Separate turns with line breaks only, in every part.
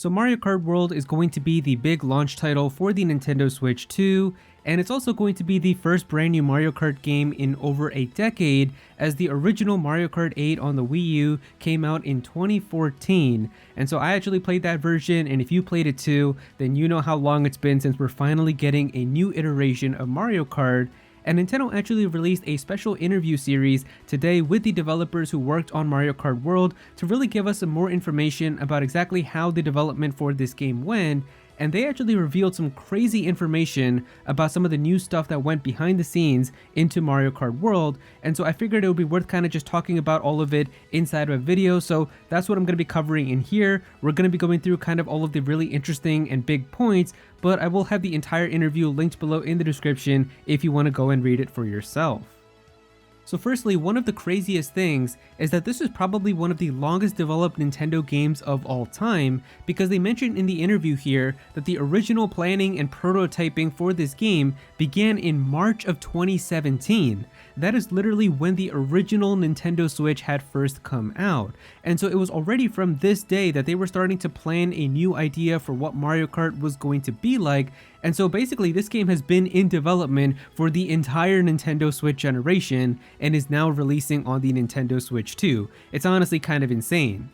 So Mario Kart World is going to be the big launch title for the Nintendo Switch 2, and it's also going to be the first brand new Mario Kart game in over a decade, as the original Mario Kart 8 on the Wii U came out in 2014. And so I actually played that version, and if you played it too, then you know how long it's been since we're finally getting a new iteration of Mario Kart. And Nintendo actually released a special interview series today with the developers who worked on Mario Kart World to really give us some more information about exactly how the development for this game went. And they actually revealed some crazy information about some of the new stuff that went behind the scenes into Mario Kart World. And so I figured it would be worth kind of just talking about all of it inside of a video. So that's what I'm going to be covering in here. We're going to be going through kind of all of the really interesting and big points, but I will have the entire interview linked below in the description if you want to go and read it for yourself. So firstly, one of the craziest things is that this is probably one of the longest developed Nintendo games of all time, because they mentioned in the interview here that the original planning and prototyping for this game began in March of 2017. That is literally when the original Nintendo Switch had first come out. And so it was already from this day that they were starting to plan a new idea for what Mario Kart was going to be like. And so basically this game has been in development for the entire Nintendo Switch generation and is now releasing on the Nintendo Switch 2. It's honestly kind of insane.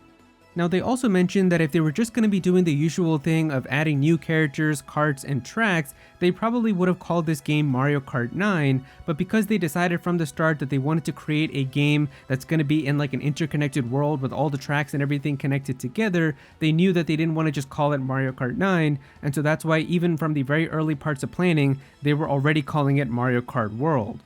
Now they also mentioned that if they were just going to be doing the usual thing of adding new characters, karts, and tracks, they probably would have called this game Mario Kart 9, but because they decided from the start that they wanted to create a game that's going to be in like an interconnected world with all the tracks and everything connected together, they knew that they didn't want to just call it Mario Kart 9, and so that's why even from the very early parts of planning, they were already calling it Mario Kart World.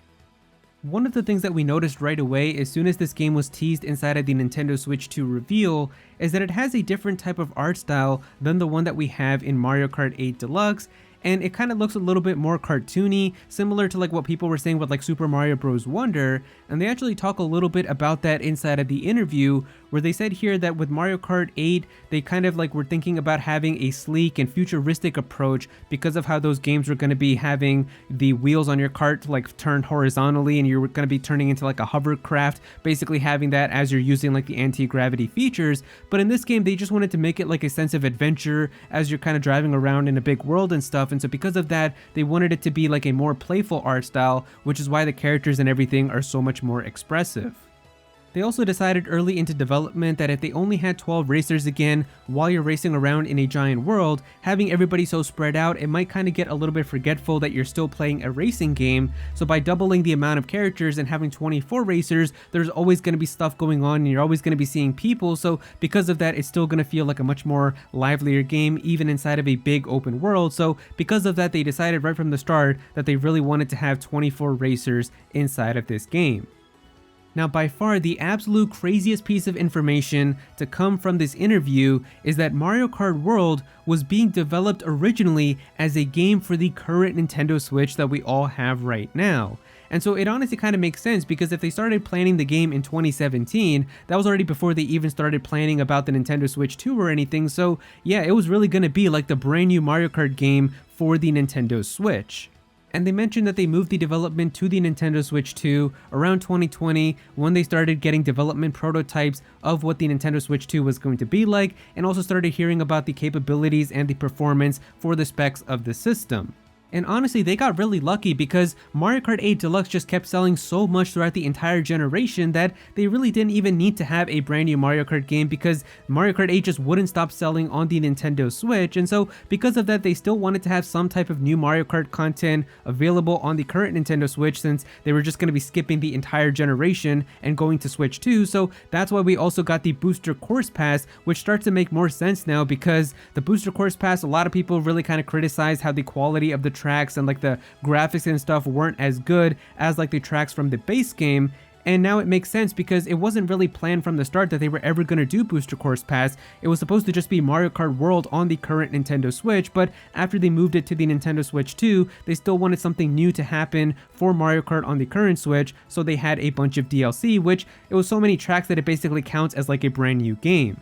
One of the things that we noticed right away as soon as this game was teased inside of the Nintendo Switch 2 reveal is that it has a different type of art style than the one that we have in Mario Kart 8 Deluxe, and it kind of looks a little bit more cartoony, similar to like what people were saying with like Super Mario Bros. Wonder, and they actually talk a little bit about that inside of the interview, where they said here that with Mario Kart 8, they kind of like were thinking about having a sleek and futuristic approach because of how those games were going to be having the wheels on your cart like turned horizontally, and you're going to be turning into like a hovercraft, basically having that as you're using like the anti-gravity features. But in this game, they just wanted to make it like a sense of adventure as you're kind of driving around in a big world and stuff. And so because of that, they wanted it to be like a more playful art style, which is why the characters and everything are so much more expressive. They also decided early into development that if they only had 12 racers again while you're racing around in a giant world, having everybody so spread out, it might kind of get a little bit forgetful that you're still playing a racing game. So by doubling the amount of characters and having 24 racers, there's always going to be stuff going on and you're always going to be seeing people. So because of that, it's still going to feel like a much more livelier game, even inside of a big open world. So because of that, they decided right from the start that they really wanted to have 24 racers inside of this game. Now, by far the absolute craziest piece of information to come from this interview is that Mario Kart World was being developed originally as a game for the current Nintendo Switch that we all have right now. And so it honestly kind of makes sense, because if they started planning the game in 2017, that was already before they even started planning about the Nintendo Switch 2 or anything. So yeah, it was really going to be like the brand new Mario Kart game for the Nintendo Switch. And they mentioned that they moved the development to the Nintendo Switch 2 around 2020 when they started getting development prototypes of what the Nintendo Switch 2 was going to be like, and also started hearing about the capabilities and the performance for the specs of the system. And honestly, they got really lucky, because Mario Kart 8 Deluxe just kept selling so much throughout the entire generation that they really didn't even need to have a brand new Mario Kart game, because Mario Kart 8 just wouldn't stop selling on the Nintendo Switch. And so because of that, they still wanted to have some type of new Mario Kart content available on the current Nintendo Switch, since they were just going to be skipping the entire generation and going to Switch 2. So that's why we also got the Booster Course Pass, which starts to make more sense now, because the Booster Course Pass, a lot of people really kind of criticized how the quality of the tracks and like the graphics and stuff weren't as good as like the tracks from the base game. And now it makes sense, because it wasn't really planned from the start that they were ever going to do Booster Course Pass. It was supposed to just be Mario Kart World on the current Nintendo Switch, but after they moved it to the Nintendo Switch 2, they still wanted something new to happen for Mario Kart on the current Switch, so they had a bunch of DLC, which it was so many tracks that it basically counts as like a brand new game.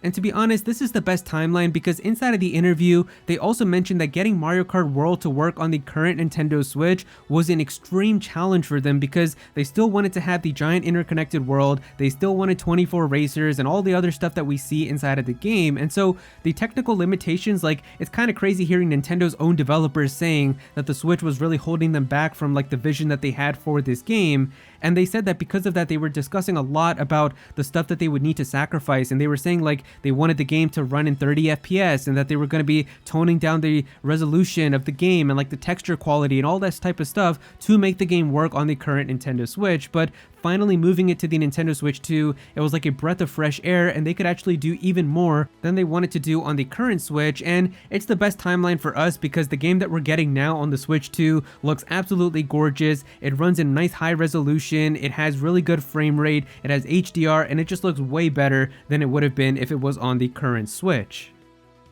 And to be honest, this is the best timeline because inside of the interview, they also mentioned that getting Mario Kart World to work on the current Nintendo Switch was an extreme challenge for them because they still wanted to have the giant interconnected world, they still wanted 24 racers and all the other stuff that we see inside of the game. And so the technical limitations, like, it's kind of crazy hearing Nintendo's own developers saying that the Switch was really holding them back from like the vision that they had for this game. And they said that because of that, they were discussing a lot about the stuff that they would need to sacrifice. And they were saying like they wanted the game to run in 30 FPS and that they were going to be toning down the resolution of the game and like the texture quality and all that type of stuff to make the game work on the current Nintendo Switch. But finally moving it to the Nintendo Switch 2, it was like a breath of fresh air and they could actually do even more than they wanted to do on the current Switch. And it's the best timeline for us because the game that we're getting now on the Switch 2 looks absolutely gorgeous. It runs in nice high resolution, it has really good frame rate, it has HDR, and it just looks way better than it would have been if it was on the current Switch.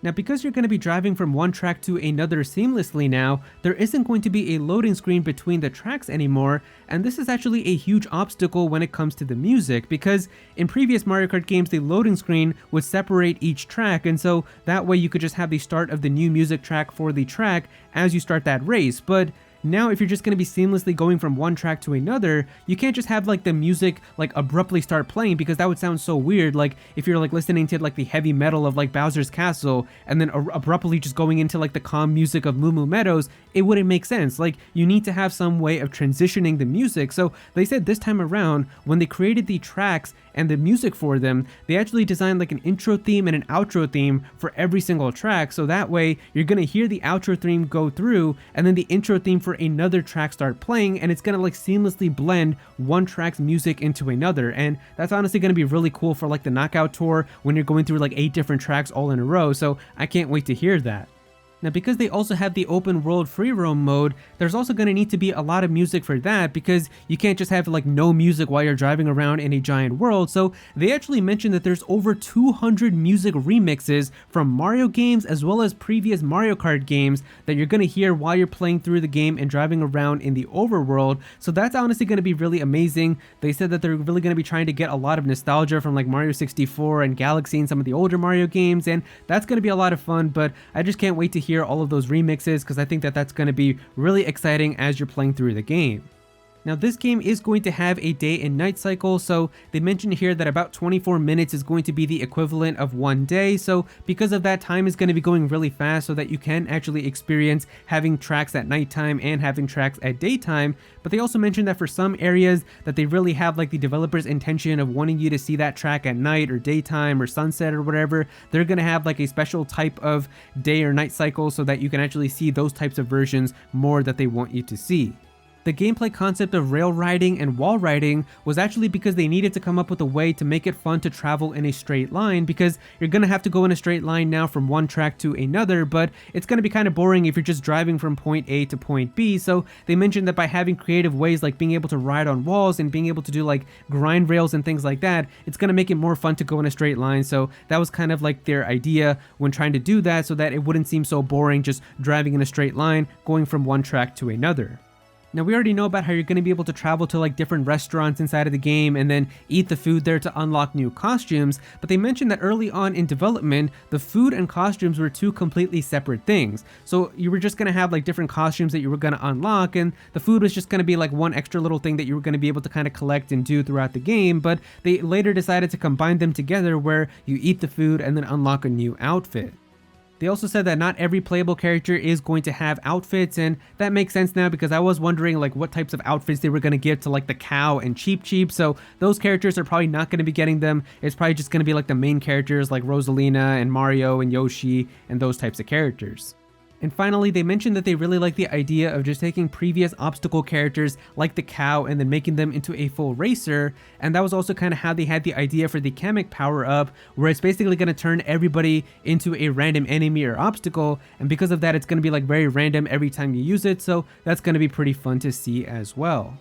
Now, because you're going to be driving from one track to another seamlessly now, there isn't going to be a loading screen between the tracks anymore, and this is actually a huge obstacle when it comes to the music, because in previous Mario Kart games, the loading screen would separate each track, and so that way you could just have the start of the new music track for the track as you start that race. But now, if you're just going to be seamlessly going from one track to another, you can't just have like the music like abruptly start playing because that would sound so weird. Like if you're like listening to like the heavy metal of like Bowser's Castle and then abruptly just going into like the calm music of Moo Moo Meadows, it wouldn't make sense. Like you need to have some way of transitioning the music. So they said this time around, when they created the tracks and the music for them, they actually designed like an intro theme and an outro theme for every single track. So that way you're going to hear the outro theme go through and then the intro theme for another track start playing, and it's going to like seamlessly blend one track's music into another. And that's honestly going to be really cool for like the Knockout Tour when you're going through like 8 different tracks all in a row. So I can't wait to hear that. Now, because they also have the open world free roam mode, there's also going to need to be a lot of music for that because you can't just have like no music while you're driving around in a giant world. So they actually mentioned that there's over 200 music remixes from Mario games as well as previous Mario Kart games that you're going to hear while you're playing through the game and driving around in the overworld. So that's honestly going to be really amazing. They said that they're really going to be trying to get a lot of nostalgia from like Mario 64 and Galaxy and some of the older Mario games, and that's going to be a lot of fun. But I just can't wait to hear all of those remixes because I think that that's going to be really exciting as you're playing through the game. Now, this game is going to have a day and night cycle, so they mentioned here that about 24 minutes is going to be the equivalent of one day. So because of that, time is going to be going really fast so that you can actually experience having tracks at nighttime and having tracks at daytime. But they also mentioned that for some areas that they really have like the developer's intention of wanting you to see that track at night or daytime or sunset or whatever, they're going to have like a special type of day or night cycle so that you can actually see those types of versions more that they want you to see. The gameplay concept of rail riding and wall riding was actually because they needed to come up with a way to make it fun to travel in a straight line, because you're going to have to go in a straight line now from one track to another, but it's going to be kind of boring if you're just driving from point A to point B. So they mentioned that by having creative ways like being able to ride on walls and being able to do like grind rails and things like that, it's going to make it more fun to go in a straight line. So that was kind of like their idea when trying to do that, so that it wouldn't seem so boring just driving in a straight line going from one track to another. Now, we already know about how you're going to be able to travel to like different restaurants inside of the game and then eat the food there to unlock new costumes, but they mentioned that early on in development, the food and costumes were two completely separate things. So you were just going to have like different costumes that you were going to unlock, and the food was just going to be like one extra little thing that you were going to be able to kind of collect and do throughout the game, but they later decided to combine them together where you eat the food and then unlock a new outfit. They also said that not every playable character is going to have outfits, and that makes sense now because I was wondering like what types of outfits they were going to give to like the cow and Cheep Cheep, so those characters are probably not going to be getting them. It's probably just going to be like the main characters like Rosalina and Mario and Yoshi and those types of characters. And finally, they mentioned that they really like the idea of just taking previous obstacle characters like the cow and then making them into a full racer. And that was also kind of how they had the idea for the Kamic Power Up, where it's basically going to turn everybody into a random enemy or obstacle. And because of that, it's going to be like very random every time you use it. So that's going to be pretty fun to see as well.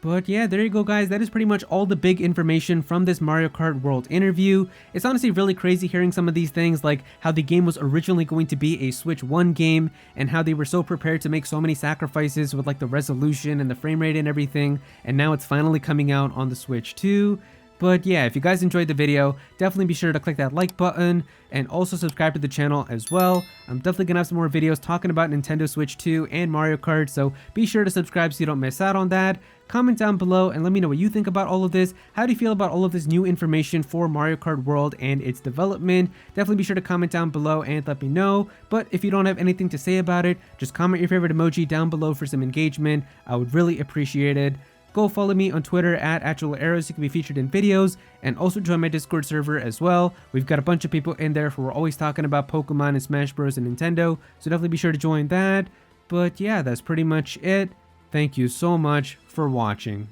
But yeah, there you go guys, that is pretty much all the big information from this Mario Kart World interview. It's honestly really crazy hearing some of these things, like how the game was originally going to be a Switch 1 game and how they were so prepared to make so many sacrifices with like the resolution and the frame rate and everything, and now it's finally coming out on the Switch 2. But yeah, if you guys enjoyed the video, definitely be sure to click that like button and also subscribe to the channel as well. I'm definitely gonna have some more videos talking about Nintendo Switch 2 and Mario Kart, so be sure to subscribe so you don't miss out on that. Comment down below and let me know what you think about all of this. How do you feel about all of this new information for Mario Kart World and its development? Definitely be sure to comment down below and let me know. But if you don't have anything to say about it, just comment your favorite emoji down below for some engagement. I would really appreciate it. Go follow me on Twitter at Aero so you can be featured in videos, and also join my Discord server as well. We've got a bunch of people in there who are always talking about Pokemon and Smash Bros and Nintendo, so definitely be sure to join that. But yeah, that's pretty much it. Thank you so much for watching.